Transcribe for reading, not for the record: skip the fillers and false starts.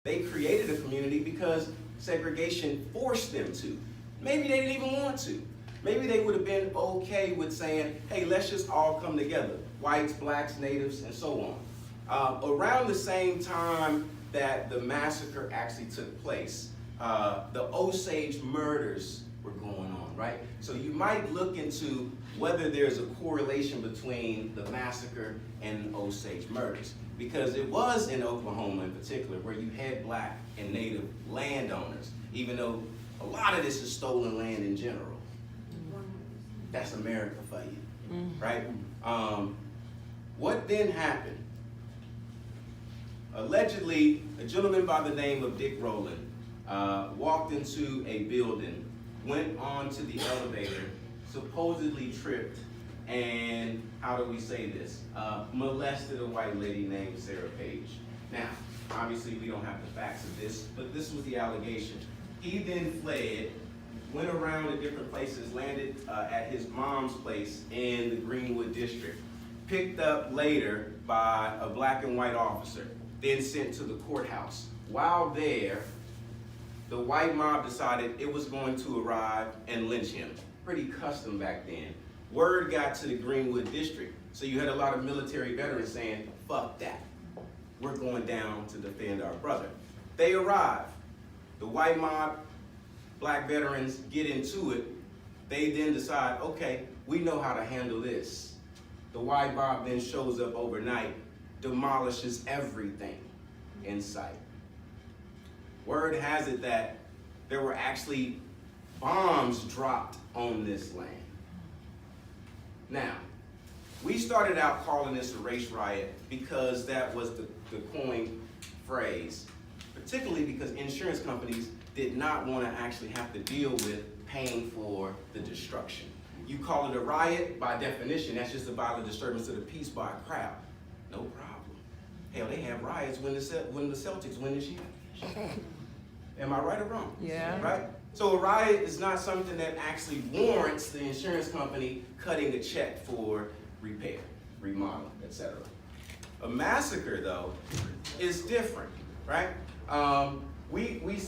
They created a community because segregation forced them to. Maybe they didn't even want to. Maybe they would have been okay with saying, hey, let's just all come together. Whites, blacks, natives, and so on. Around the same time that the massacre actually took place, the Osage murders were going on, right? So you might look into whether there's a correlation between the massacre and Osage murders, because it was in Oklahoma in particular where you had black and native landowners, even though a lot of this is stolen land in general. That's America for you, right? What then happened? Allegedly, a gentleman by the name of Dick Rowland walked into a building, went onto the elevator, supposedly tripped, and how do we say this? Molested a white lady named Sarah Page. Now, obviously we don't have the facts of this, but this was the allegation. He then fled, went around to different places, landed at his mom's place in the Greenwood district, picked up later by a black and white officer, then sent to the courthouse. While there, the white mob decided it was going to arrive and lynch him. Pretty custom back then. Word got to the Greenwood district, so you had a lot of military veterans saying, fuck that. We're going down to defend our brother. They arrive. The white mob, black veterans get into it. They then decide, okay, we know how to handle this. The white mob then shows up overnight, demolishes everything in sight. Word has it that there were actually bombs dropped on this land. Now, we started out calling this a race riot because that was the coined phrase, particularly because insurance companies did not want to actually have to deal with paying for the destruction. You call it a riot, by definition, that's just about a disturbance of the peace by a crowd. No problem. Hell, they have riots when the Celtics win this year. Am I right or wrong? Yeah. Right? So a riot is not something that actually warrants the insurance company cutting a check for repair, remodel, etc. A massacre, though, is different, right? We